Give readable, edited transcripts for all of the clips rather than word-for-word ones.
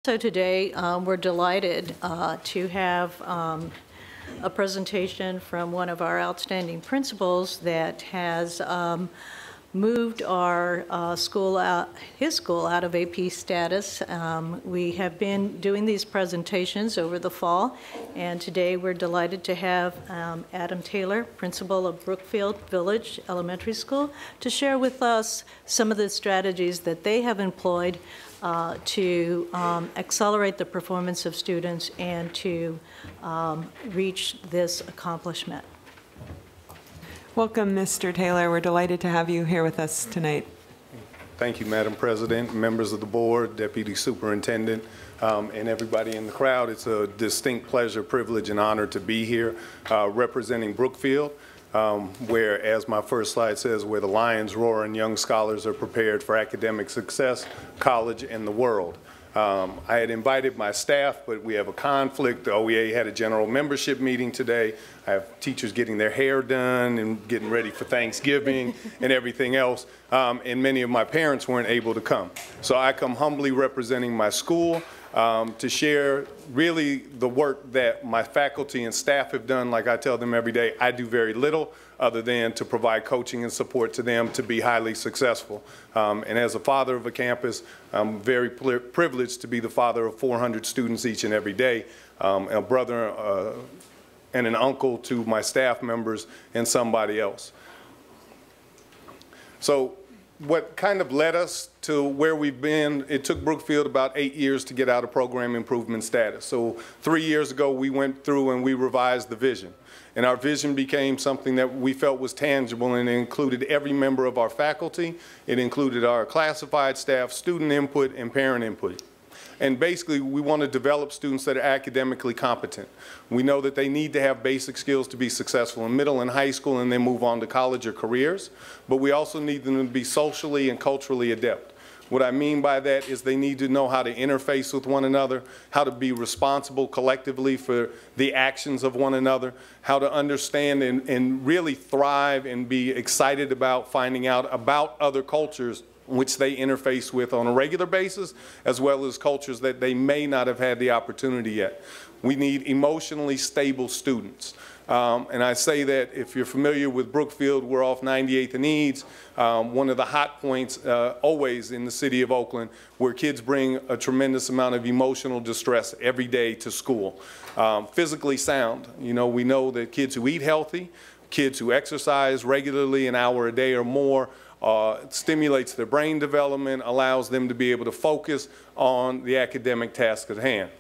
So today we're delighted to have a presentation from one of our outstanding principals that has moved our his school out of AP status. We have been doing these presentations over the fall, and today we're delighted to have Adam Taylor, principal of Brookfield Village Elementary School, to share with us some of the strategies that they have employed to accelerate the performance of students and to reach this accomplishment. Welcome, Mr. Taylor. We're delighted to have you here with us tonight. Thank you, Madam President, members of the board, Deputy Superintendent, and everybody in the crowd. It's a distinct pleasure, privilege, and honor to be here representing Brookfield, where, as my first slide says, where the lions roar and young scholars are prepared for academic success, college, and the world. I had invited my staff, but we have a conflict. The OEA had a general membership meeting today. I have teachers getting their hair done and getting ready for Thanksgiving and everything else, and many of my parents weren't able to come. So I come humbly representing my school to share really the work that my faculty and staff have done. Like I tell them every day, I do very little other than to provide coaching and support to them to be highly successful. And as a father of a campus, I'm very privileged to be the father of 400 students each and every day, a brother and an uncle to my staff members and somebody else. So what kind of led us to where we've been, it took Brookfield about 8 years to get out of program improvement status. So 3 years ago, we went through and we revised the vision. And our vision became something that we felt was tangible, and it included every member of our faculty. It included our classified staff, student input, and parent input. And basically, we want to develop students that are academically competent. We know that they need to have basic skills to be successful in middle and high school and then move on to college or careers. But we also need them to be socially and culturally adept. What I mean by that is they need to know how to interface with one another, how to be responsible collectively for the actions of one another, how to understand and really thrive and be excited about finding out about other cultures which they interface with on a regular basis, as well as cultures that they may not have had the opportunity yet. We need emotionally stable students. And I say that if you're familiar with Brookfield, we're off 98th and Eads, one of the hot points always in the city of Oakland, where kids bring a tremendous amount of emotional distress every day to school. Physically sound, you know, we know that kids who eat healthy, kids who exercise regularly an hour a day or more, stimulates their brain development, allows them to be able to focus on the academic task at hand.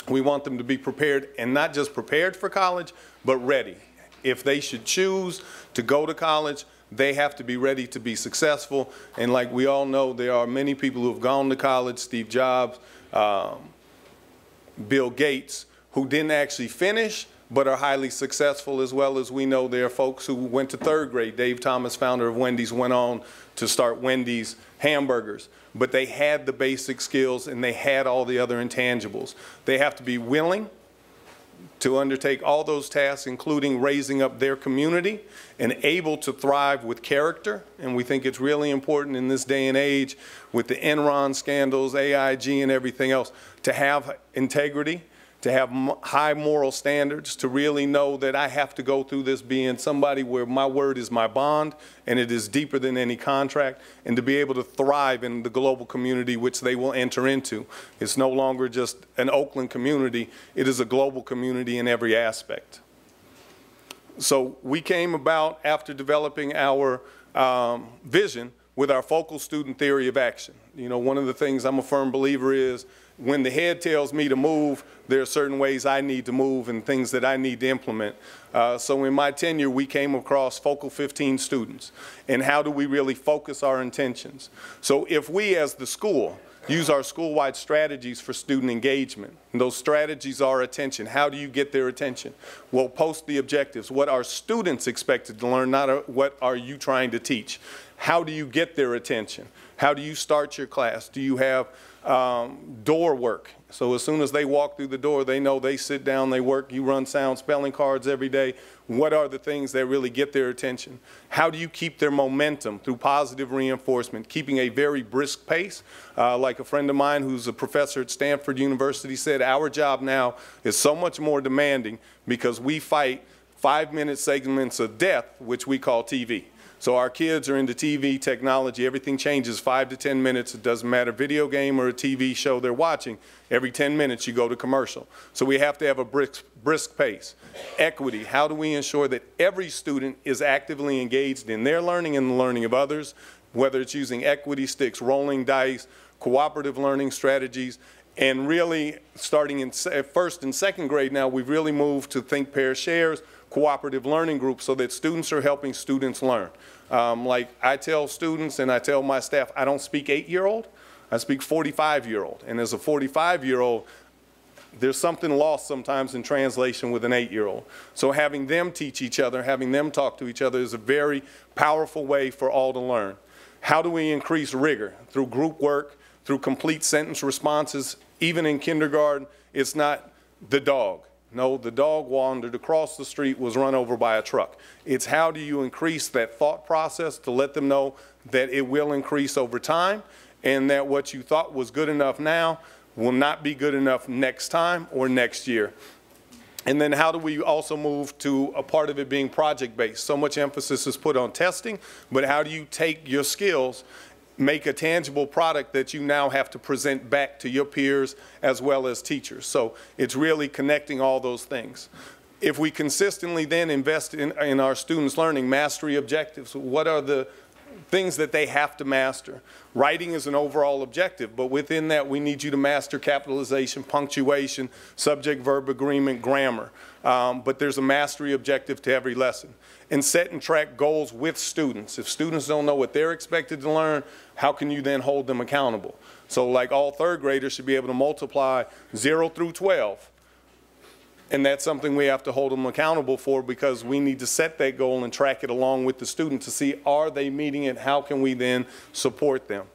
We want them to be prepared, and not just prepared for college, but ready. If they should choose to go to college, they have to be ready to be successful. And like we all know, there are many people who have gone to college, Steve Jobs, Bill Gates, who didn't actually finish, but are highly successful, as well as we know there are folks who went to third grade. Dave Thomas, founder of Wendy's, went on to start Wendy's hamburgers. But they had the basic skills and they had all the other intangibles. They have to be willing to undertake all those tasks, including raising up their community, and able to thrive with character. And we think it's really important in this day and age with the Enron scandals, AIG, and everything else, to have integrity, to have high moral standards, to really know that I have to go through this being somebody where my word is my bond and it is deeper than any contract, and to be able to thrive in the global community which they will enter into. It's no longer just an Oakland community, it is a global community in every aspect. So we came about after developing our vision with our focal student theory of action. You know, one of the things I'm a firm believer is when the head tells me to move, there are certain ways I need to move and things that I need to implement. So in my tenure, we came across focal 15 students. And how do we really focus our intentions? So if we as the school use our school-wide strategies for student engagement, and those strategies are attention. How do you get their attention? Well, post the objectives. What are students expected to learn, not what are you trying to teach? How do you get their attention? How do you start your class? Do you have door work? So as soon as they walk through the door, they know they sit down, they work, you run sound spelling cards every day. What are the things that really get their attention? How do you keep their momentum through positive reinforcement, keeping a very brisk pace? Like a friend of mine who's a professor at Stanford University said, our job now is so much more demanding because we fight 5-minute segments of death, which we call TV. So our kids are into TV technology. Everything changes 5 to 10 minutes. It doesn't matter, video game or a TV show they're watching. Every 10 minutes you go to commercial. So we have to have a brisk pace. Equity, how do we ensure that every student is actively engaged in their learning and the learning of others, whether it's using equity sticks, rolling dice, cooperative learning strategies, and really starting in first and second grade now, we've really moved to think, pair, shares, cooperative learning groups so that students are helping students learn. Like I tell students and I tell my staff, I don't speak 8-year-old, I speak 45-year-old. And as a 45-year-old, there's something lost sometimes in translation with an 8-year-old. So having them teach each other, having them talk to each other is a very powerful way for all to learn. How do we increase rigor? Through group work, through complete sentence responses. Even in kindergarten, it's not the dog. No, the dog wandered across the street, was run over by a truck. It's how do you increase that thought process to let them know that it will increase over time and that what you thought was good enough now will not be good enough next time or next year. And then how do we also move to a part of it being project-based? So much emphasis is put on testing, but how do you take your skills, make a tangible product that you now have to present back to your peers as well as teachers? So it's really connecting all those things. If we consistently then invest in our students' learning, mastery objectives, what are the things that they have to master? Writing is an overall objective, but within that we need you to master capitalization, punctuation, subject-verb agreement, grammar. But there's a mastery objective to every lesson. And set and track goals with students. If students don't know what they're expected to learn, how can you then hold them accountable? So like all third graders should be able to multiply 0 through 12. And that's something we have to hold them accountable for because we need to set that goal and track it along with the student to see are they meeting it, how can we then support them?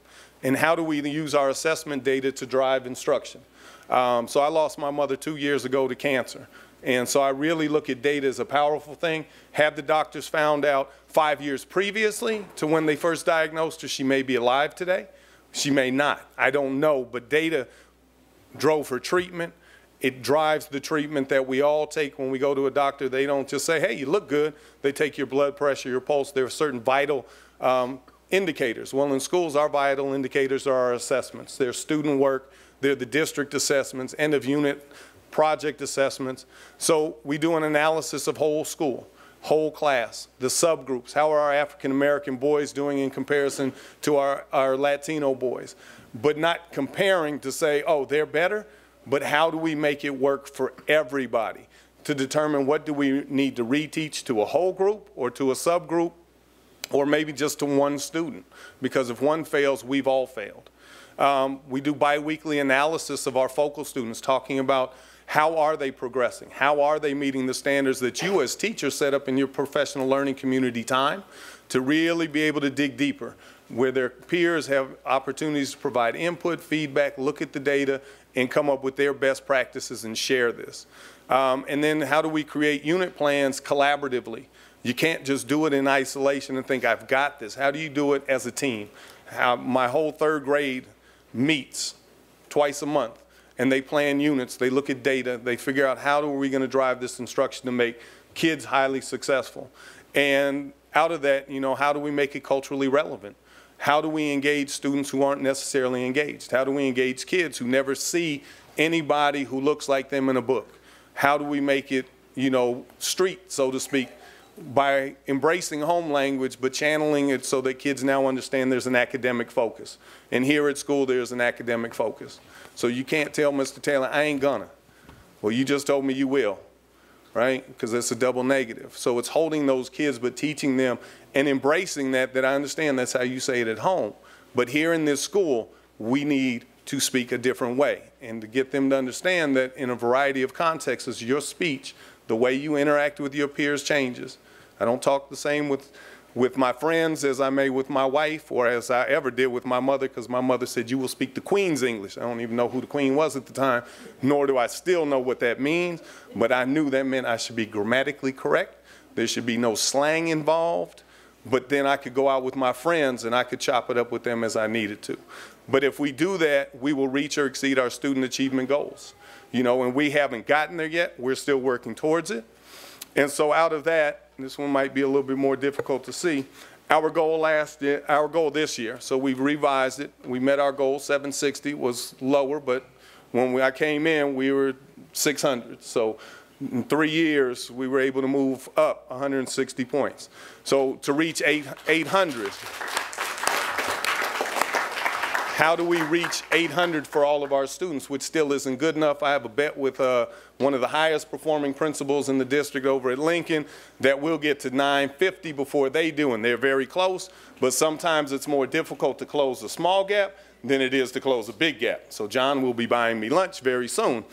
And how do we use our assessment data to drive instruction? So I lost my mother 2 years ago to cancer. And so I really look at data as a powerful thing. Have the doctors found out 5 years previously to when they first diagnosed her she may be alive today? She may not. I don't know, but data drove her treatment. It drives the treatment that we all take when we go to a doctor. They don't just say, hey, you look good. They take your blood pressure, your pulse. There are certain vital indicators. Well, in schools, our vital indicators are our assessments. They're student work. They're the district assessments, end of unit project assessments. So we do an analysis of whole school, whole class, the subgroups. How are our African American boys doing in comparison to our Latino boys? But not comparing to say, oh, they're better, but how do we make it work for everybody to determine what do we need to reteach to a whole group or to a subgroup or maybe just to one student? Because if one fails, we've all failed. We do biweekly analysis of our focal students, talking about how are they progressing? How are they meeting the standards that you as teachers set up in your professional learning community time to really be able to dig deeper, where their peers have opportunities to provide input, feedback, look at the data, and come up with their best practices and share this. And then how do we create unit plans collaboratively? You can't just do it in isolation and think, I've got this. How do you do it as a team? My whole third grade meets twice a month, and they plan units, they look at data, they figure out how are we going to drive this instruction to make kids highly successful. And out of that, you know, how do we make it culturally relevant? How do we engage students who aren't necessarily engaged? How do we engage kids who never see anybody who looks like them in a book? How do we make it, you know, street, so to speak, by embracing home language but channeling it so that kids now understand there's an academic focus. And here at school there's an academic focus. So you can't tell Mr. Taylor, I ain't gonna. Well, you just told me you will, right? Because it's a double negative. So it's holding those kids but teaching them and embracing that I understand that's how you say it at home. But here in this school, we need to speak a different way and to get them to understand that in a variety of contexts, your speech, the way you interact with your peers changes. I don't talk the same with with my friends as I may with my wife, or as I ever did with my mother, because my mother said, you will speak the Queen's English. I don't even know who the Queen was at the time, nor do I still know what that means, but I knew that meant I should be grammatically correct. There should be no slang involved, but then I could go out with my friends and I could chop it up with them as I needed to. But if we do that, we will reach or exceed our student achievement goals. You know, and we haven't gotten there yet. We're still working towards it. And so out of that, this one might be a little bit more difficult to see, our goal this year, so we've revised it. We met our goal. 760 was lower, but when I came in, we were 600. So in 3 years, we were able to move up 160 points. So to reach 800, how do we reach 800 for all of our students, which still isn't good enough? I have a bet with one of the highest performing principals in the district over at Lincoln that we'll get to 950 before they do, and they're very close. But sometimes it's more difficult to close a small gap than it is to close a big gap. So John will be buying me lunch very soon.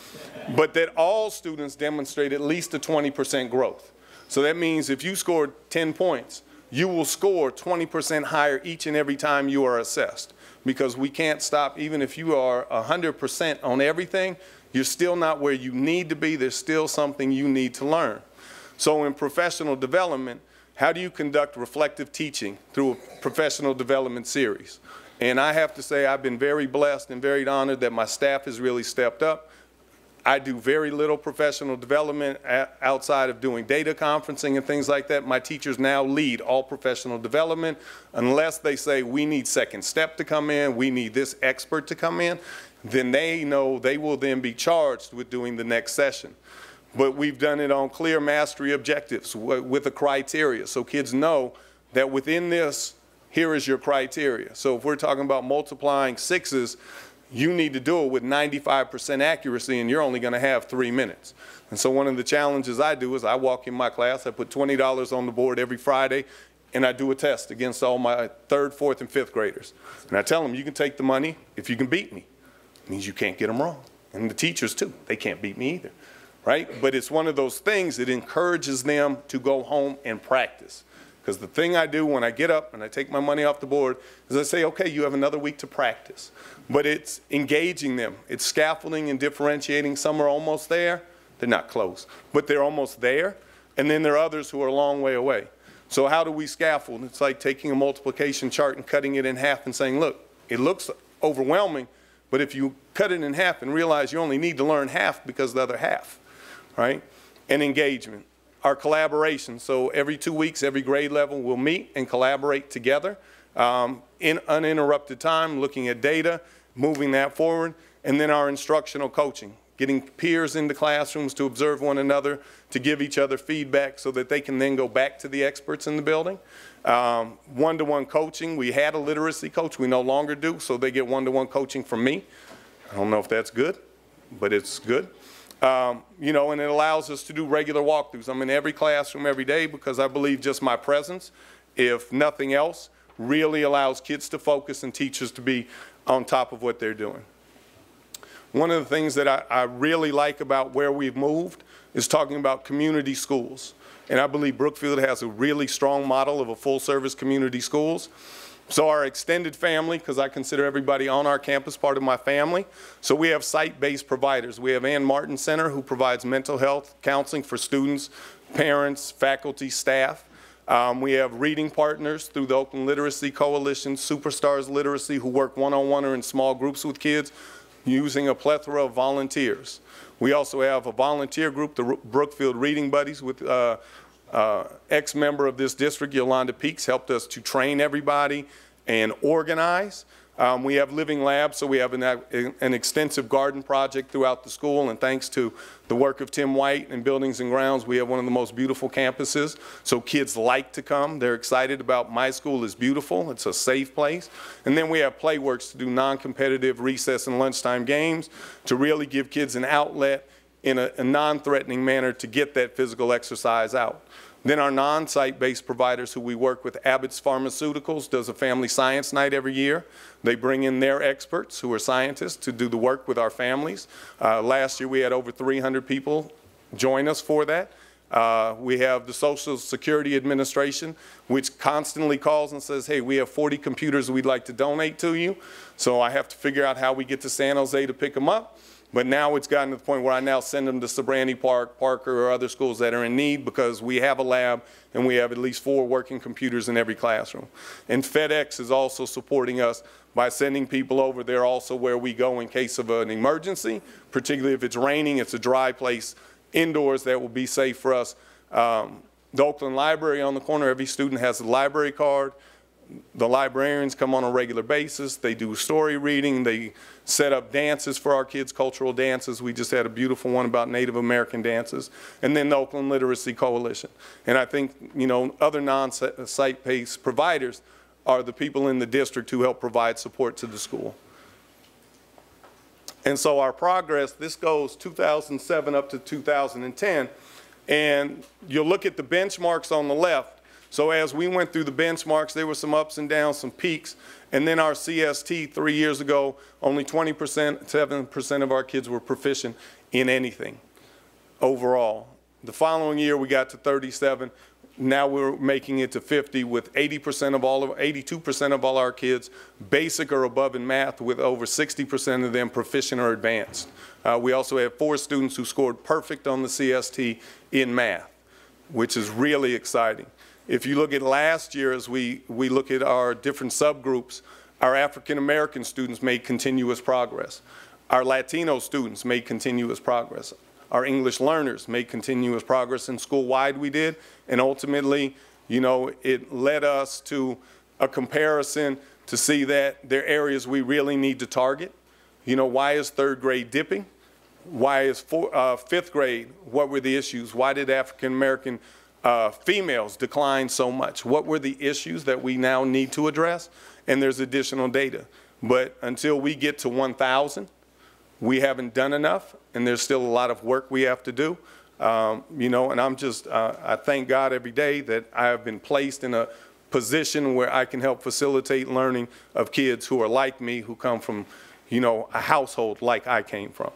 But that all students demonstrate at least a 20% growth. So that means if you scored 10 points, you will score 20% higher each and every time you are assessed. Because we can't stop, even if you are 100% on everything, you're still not where you need to be. There's still something you need to learn. So in professional development, how do you conduct reflective teaching through a professional development series? And I have to say I've been very blessed and very honored that my staff has really stepped up. I do very little professional development outside of doing data conferencing and things like that. My teachers now lead all professional development unless they say we need second step to come in, we need this expert to come in, then they know they will then be charged with doing the next session. But we've done it on clear mastery objectives with a criteria. So kids know that within this, here is your criteria. So if we're talking about multiplying sixes, you need to do it with 95% accuracy, and you're only going to have 3 minutes. And so one of the challenges I do is I walk in my class, I put $20 on the board every Friday, and I do a test against all my 3rd, 4th, and 5th graders. And I tell them, you can take the money if you can beat me. It means you can't get them wrong. And the teachers, too. They can't beat me either, right? But it's one of those things that encourages them to go home and practice. Because the thing I do when I get up and I take my money off the board is I say, okay, you have another week to practice. But it's engaging them. It's scaffolding and differentiating. Some are almost there. They're not close, but they're almost there. And then there are others who are a long way away. So how do we scaffold? It's like taking a multiplication chart and cutting it in half and saying, look, it looks overwhelming, but if you cut it in half and realize you only need to learn half because of the other half, right? And engagement. Our collaboration, so every 2 weeks, every grade level will meet and collaborate together in uninterrupted time, looking at data, moving that forward, and then our instructional coaching, getting peers into classrooms to observe one another, to give each other feedback so that they can then go back to the experts in the building. One-to-one coaching, we had a literacy coach, we no longer do, so they get one-to-one coaching from me. I don't know if that's good, but it's good. You know, and it allows us to do regular walkthroughs. I'm in every classroom every day because I believe just my presence, if nothing else, really allows kids to focus and teachers to be on top of what they're doing. One of the things that I really like about where we've moved is talking about community schools. And I believe Brookfield has a really strong model of a full-service community schools. So our extended family, because I consider everybody on our campus part of my family. So we have site-based providers. We have Ann Martin Center, who provides mental health counseling for students, parents, faculty, staff. We have reading partners through the Oakland Literacy Coalition, Superstars Literacy, who work one-on-one or in small groups with kids using a plethora of volunteers. We also have a volunteer group, the Brookfield Reading Buddies, with ex-member of this district, Yolanda Peaks, helped us to train everybody and organize. We have living labs, so we have an extensive garden project throughout the school, and thanks to the work of Tim White and Buildings and Grounds, we have one of the most beautiful campuses, so kids like to come. They're excited about my school is beautiful. It's a safe place. And then we have Playworks to do non-competitive recess and lunchtime games to really give kids an outlet in a non-threatening manner to get that physical exercise out. Then our non-site-based providers who we work with, Abbott's Pharmaceuticals does a family science night every year. They bring in their experts who are scientists to do the work with our families. Last year we had over 300 people join us for that. We have the Social Security Administration, which constantly calls and says, hey, we have 40 computers we'd like to donate to you. So I have to figure out how we get to San Jose to pick them up. But now it's gotten to the point where I now send them to Sobrante Park, Parker, or other schools that are in need because we have a lab and we have at least 4 working computers in every classroom. And FedEx is also supporting us by sending people over there also where we go in case of an emergency, particularly if it's raining, it's a dry place indoors that will be safe for us. The Oakland Library on the corner, every student has a library card. The librarians come on a regular basis. They do story reading. They set up dances for our kids, cultural dances. We just had a beautiful one about Native American dances. And then the Oakland Literacy Coalition. And I think, you know, other non-site-based providers are the people in the district who help provide support to the school. And so our progress, this goes 2007 up to 2010. And you'll look at the benchmarks on the left. So as we went through the benchmarks, there were some ups and downs, some peaks. And then our CST 3 years ago, only 7% of our kids were proficient in anything overall. The following year, we got to 37. Now we're making it to 50 with 82% of all our kids basic or above in math, with over 60% of them proficient or advanced. We also have 4 students who scored perfect on the CST in math, which is really exciting. If you look at last year, as we look at our different subgroups, our African American students made continuous progress. Our Latino students made continuous progress. Our English learners made continuous progress, and school-wide we did. And ultimately, you know, it led us to a comparison to see that there are areas we really need to target. You know, why is 3rd grade dipping? Why is 5th grade? What were the issues? Why did African American females decline so much? What were the issues that we now need to address? And there's additional data. But until we get to 1,000, we haven't done enough, and there's still a lot of work we have to do. You know, and I thank God every day that I have been placed in a position where I can help facilitate learning of kids who are like me, who come from, you know, a household like I came from.